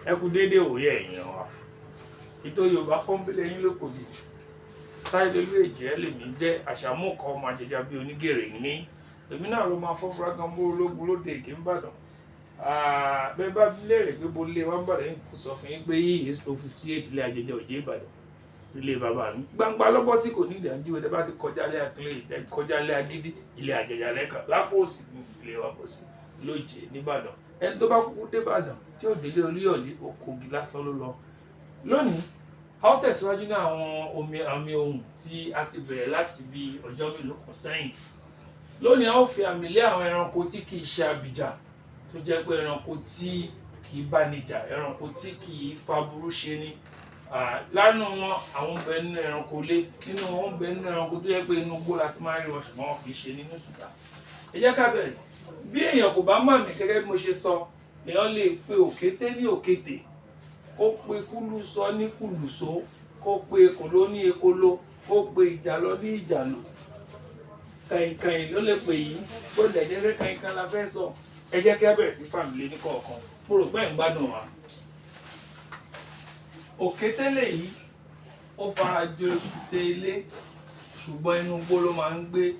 Ẹ kú déédéé òye ẹ̀yin wa. Ètò Yorùbá Pọ́nbélé yín lóko ni. Táyédolú Èjìrẹ́ lèmi jẹ́ àṣàmúkọ ọmọ àjẹjà bíi onígèrè ní. Èmi náà ló máa fọ́ fúrágán mú ológun lóde Èkó Ìbàdàn. Bẹ́ẹ̀ bá léèrè pé bo lé wá Ìbàdàn yìí kò sọ fún yín pé yìí èso 58 ilé àjẹjà Òjé Ìbàdàn. Ilé bàbá mi. Gbangba lọ́bọ́ sí kò ní ìdájú ẹ̀ bá ti kọjá lé Akílẹ̀ kọjá lé Agídí ilé àjẹjà lẹ́kàn. Lápò òsì ní ilé wa bọ̀ sí lóje nìbàdàn. Ẹni tó bá kúkú dé Ìbàdàn tí ò délé Olúyọ̀lé Òkògì lásán ló lọ. Lónìí a ó tẹ̀síwájú ní àwọn àmì ohùn tí a ti bẹ̀rẹ̀ láti bí ọjọ́ mélòó kan sẹ́yìn. Lónìí a ó fi àmì lé àwọn ẹranko tí kìí ṣe abìjà tó jẹ́ pé ẹranko tí kìí bánijà, ẹranko tí kìí faburú ṣe ni. Lánàá wọn àwọn bẹ nínú ẹranko lé, nínú wọn bẹ nínú ẹranko tó jẹ́ pé inú igbó la ti máa ń rí wọn ṣùgbọ́n wọn kìí ṣe nínú ṣùgbọ́n. Ẹ jẹ́ ká bẹ̀rẹ̀. Bí èèyàn kò bá mọ̀ mí gẹ́gẹ́ bí mo ṣe sọ, èèyàn lè pe òkété ní òkété, kó pe kúlùsọ ní kúlùsọ, kó pe ekòló ní ekòló, kó pe ìjàlọ ní ìjàlọ. Kàìnkàìn ló lè pè yín, bó lè jẹ́ pé kàìnkàìn la fẹ́ sọ. Ẹ jẹ́ kí a bẹ̀rẹ̀ sí fàmílì ní kọ̀ọ̀kan. Mo rò pé ẹ̀ ń gbádùn wa. Òkété lèyí, ó fara jọ èkúté ilé, ṣùgbọ́n inú igbó ló máa ń gbé.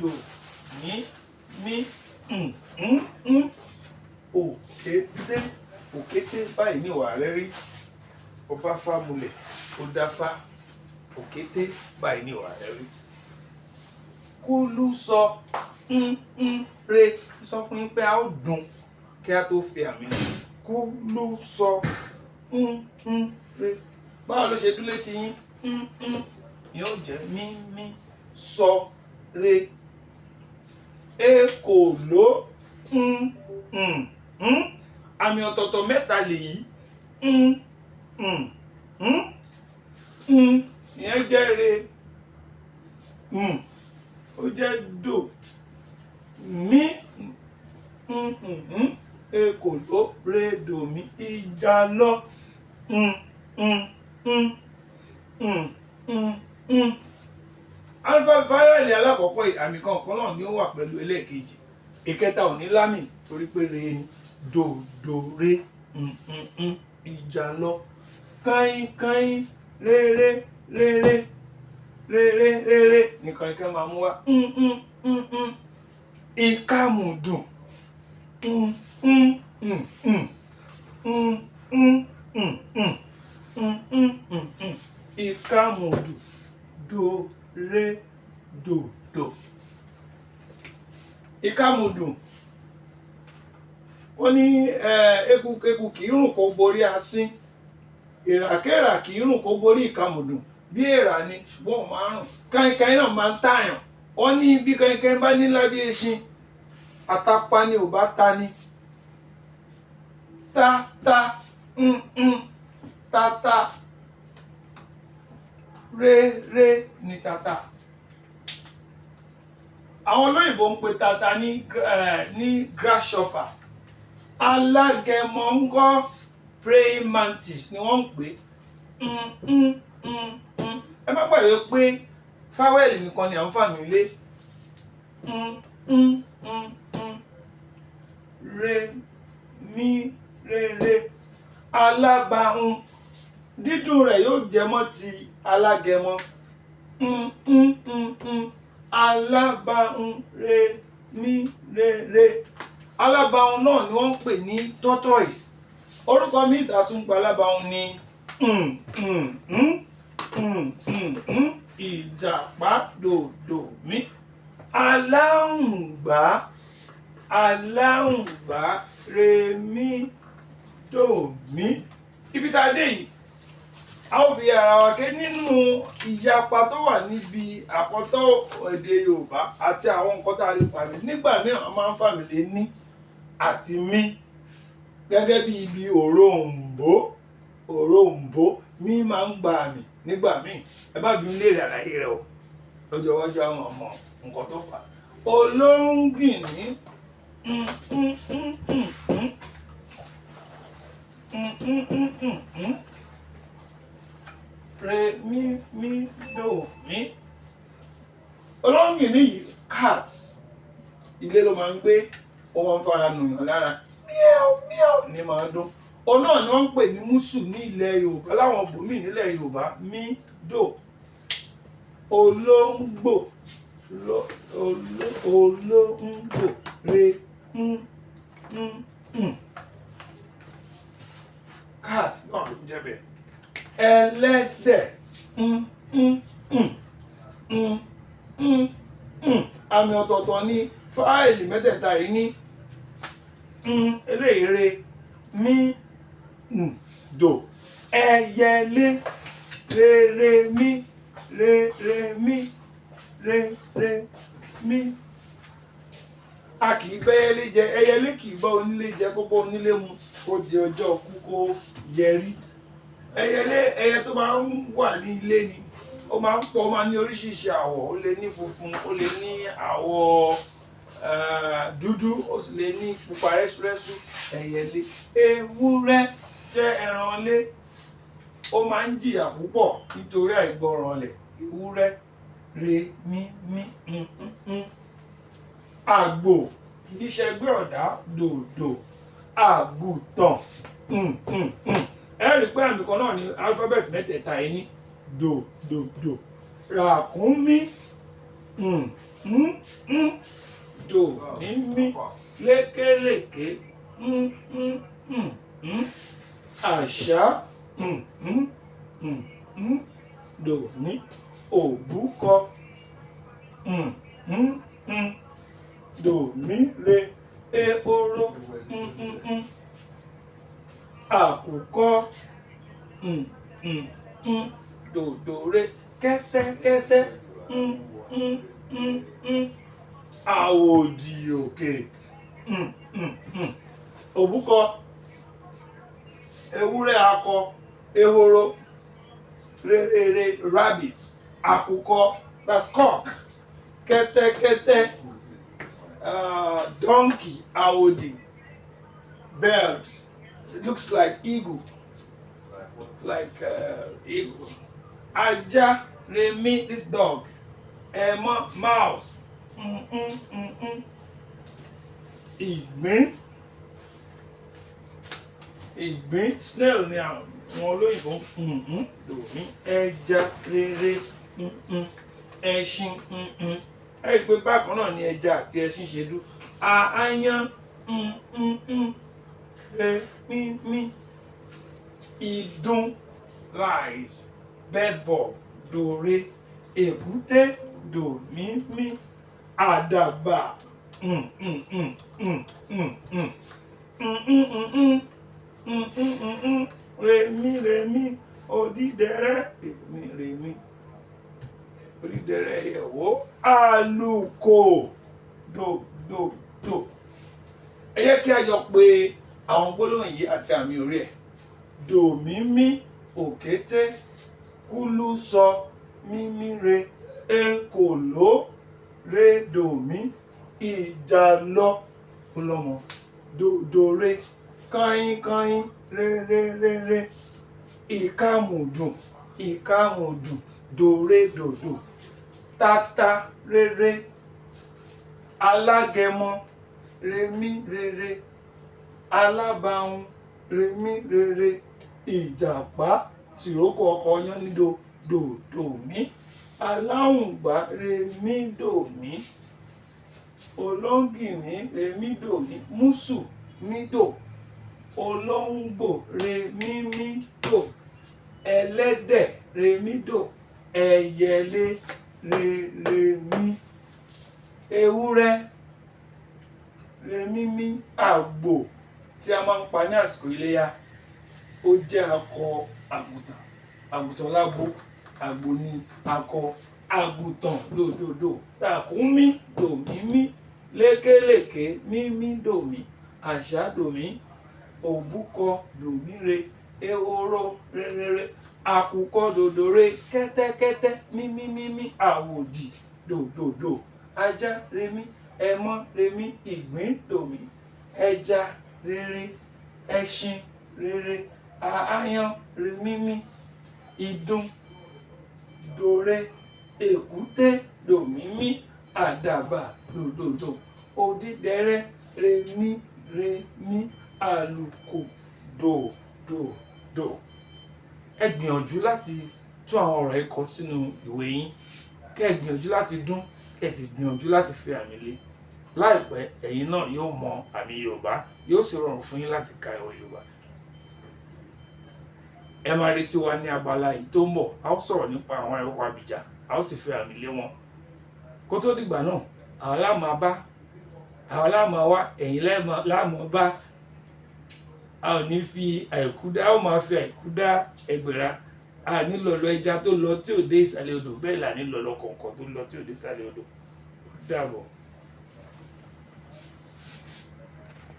Dò ní mí òkété. Òkété báyìí ní ìwà rẹ̀ rí. Ó bá fá mulẹ̀, ó dáfá. Òkété báyìí ní ìwà rẹ̀ rí. Kúlú sọ re sọ fún yín pé a ó dùn kí a tó fi àmì hàn. Kúlú sọ re. Báwo ló ṣe dún létí yín? Yóò jẹ́ mí sọ re. Ekòló àmì ọ̀tọ̀ọ̀tọ̀ mẹ́ta lèyí. Ìyẹn jẹ́ re. Ó jẹ́ dò. Mí ekòló re dò mí. Ìjàlọ. Alifábẹ́ẹ̀tì alákọ̀ọ́kọ́ àmì kan náà ni ó wà pẹ̀lú ẹlẹ́ẹ̀kejì. Ìkẹta ò ní lámì torí pé re ni. Dò re. Ìjàlọ. Kàìnkàìn rere ní kàìnkàìn máa mú wá. Ìkàmùdùn. Ìkàmùdù. Do re do. Ìkàmùdù. Ó ní eku kì í rùn kó borí asín. Èèràkéèrà kì í rùn kó borí ìkàmùdù. Bí èèrà ni ṣùgbọ́n ó máa ń rùn. Kàìnkàìn náà máa ń tààyàn. Wọ́n ní bí kàìnkàìn bá nílá bí eṣin, àtàpá ni ò bá ta ni. Ta tata. Re ni tata. Àwọn olóyìnbó ń pe tata ní grasshopper. Alágẹmọ ńkọ́ praying mantis ni wọ́n ń pè. Ẹ má gbàgbé pé fáwẹ́lì nìkan ni à ń fàmì lé. Re mi re. Alábàáhùn. Dídùn rẹ̀ yóò jẹ mọ́ ti alágẹmọ. Alábàáhùn re mi re. Alábàáhùn náà ni wọ́n ń pè ní tortoise. Orúkọ mi ìdàtúngbà alábàáhùn ni ìjàpá dòdò mí. Aláǹgbá re mí dò mí. Ibi tá a dé yìí, a ó fi ara wa ké nínú ìyapa tó wà níbi àkọ́tọ̀ èdè Yorùbá àti àwọn nǹkan tá a lè fàmì. Nígbà mìíràn a máa ń fàmì lé ní àti mí. Gẹ́gẹ́ bí ibi òroǹbó mí máa ń gba àmì nígbà míì. Ẹ má bí ń léèrè àlàyé rẹ̀ o. Lọ́jọ́ iwájú àwọn ọmọ nǹkan tó fà. Olóńgìní. Re mi dò mí. Olóńgìní yìí cat. Ilé ló máa ń gbé. Ó máa ń fara nùyàn lára. Míau ní máa dún. òun náà ni wọ́n ń pè ní músù ní ilẹ̀ Yorùbá láwọn bòmíì nílẹ̀ Yorùbá mí dò. Olóńgbò olóńgbò re cat náà ló ń jẹ́ bẹ́ẹ̀. Ẹlẹ́dẹ̀ àmì ọ̀tọ̀ọ̀tọ̀ ní fáìlì mẹ́tẹ̀ẹ̀ta yìí ní eléyìí re mí dò. Ẹyẹlé re mí mí mí. A kì í bẹ́ ẹyẹlé jẹ, ẹyẹlé kì í bá onílé jẹ kó bá onílé mu kó di ọjọ́ kú kó yẹrí. Ẹyẹ tó máa ń wà ní ilé ni ó máa ń pọ̀, ó máa ní oríṣiríṣi àwọ̀, ó lè ní funfun, ó lè ní àwọ̀ dúdú, ó sì lè ní pupa rẹ́súrẹ́sú. Ẹyẹlé. Ewúrẹ́ jẹ́ ẹran ilé, ó máa ń jìyà púpọ̀ nítorí àìgbọràn rẹ̀. Ewúrẹ́ re mí. Àgbò kì í ṣẹgbẹ́ ọ̀dá dòdò. Àgùntàn ẹ rí i pé àmì kan náà ní alifábẹ́ẹ̀tì mẹ́tẹ̀ẹ̀ta yìí ní dò. Ràkúnmí dò ní mí. Lékèlèké àṣá dò ní. Òbúkọ dò mí re. Ehoro àkùkọ dòdò re. Kẹ́tẹ́kẹ́tẹ́ àwòdì òkè. Òbúkọ, ewúrẹ́ akọ, ehoro rere rabbit, àkùkọ that's cock, kẹ́tẹ́kẹ́tẹ́ donkey àwòdì, bird it looks like eagle, eagle. Ajá remi this dog. Ẹmọ́ mouse. Ìgbín snail ni àwọn olóyìnbó lòmí. Ẹja rere ẹṣin ẹ rí i pé bákan náà ni ẹja àti ẹṣin ṣe dú. Aáyán re mí. Ìdun lies. Bedbug dòre. Èkúté dò mí. Àdàbà remi. Odídẹrẹ́ remi. Odídẹrẹ́ ẹ̀wò. Àlùkò dò. Ẹ jẹ́ kí a jọ pé àwọn gbólóhùn yìí àti àmì orí ẹ̀. Dò mí. Òkété. Kúlú sọ mímí re. Ekòló re dò mí. Ìjàlọ ọlọ́mọ dòdò re. Káyín re. Ìkàmùdùn dòre dòdò. Tata rere. Alágẹmọ remí rere. Alábàáhùn remí rere. Ìjàpá tìrókò ọkọ yán ní dòdò mí. Aláhùngbá remí dò mí. Olóńgìní remí dò mí. Músù mí dò. Olóńgbò remí dò. Ẹlẹ́dẹ̀ remí dò. Ẹyẹlé remí. Ewúrẹ́ remí. Àgbò tí a máa ń pa ní àsìkò iléyá ó jẹ́ akọ àgùntàn lábo. Àgbò ni akọ àgùntàn dòdò. Ràkúnmí dò mí. Lékèlèké mímí dò mí. Àṣá dò mí. Òbúkọ dò mí re. Ehoro rere. Àkùkọ dòdò re. Kẹ́tẹ́kẹ́tẹ́ mímí. Àwòdì dòdò. Ajá remí. Ẹmọ́ remí. Ìgbín dò mí. Ẹja rere. Ẹṣin rere. Aáyán remí. Ìdun dòre. Èkúté dò mí. Àdàbà dòdò. Odídẹrẹ́ remí. Àlùkò do. Ẹ gbìyànjú láti tún àwọn ọ̀rọ̀ yìí kọ sínú ìwé yín, kẹ́ ẹ gbìyànjú láti dún, kẹ́ ẹ sì gbìyànjú láti fi àmì lé. Láìpẹ́ ẹ̀yin náà yóò mọ àmì Yorùbá, yóò sì rọrùn fún yín láti ka ìwé Yorùbá. Ẹ máa retí wa ní abala yìí tó ń bọ̀. A ó sọ̀rọ̀ nípa àwọn ẹranko abìjà, a ó sì fi àmì lé wọn. Kó tó dìgbà náà, àwọn láàmú bá, àwọn láàmú wá, ẹ̀yin láàmú bá. A ò ní fi àìkú dá, a ó máa fi àìkú dá ẹgbẹ̀ra. A ní lọ̀lọ̀ ẹja tó lọ tí ò dé ìsàlẹ̀ odò, bẹ́ẹ̀ là ní lọ̀lọ̀ kọ̀ọ̀kan tó lọ tí ò dé ìsàlẹ̀ odò. Ó dàbọ̀.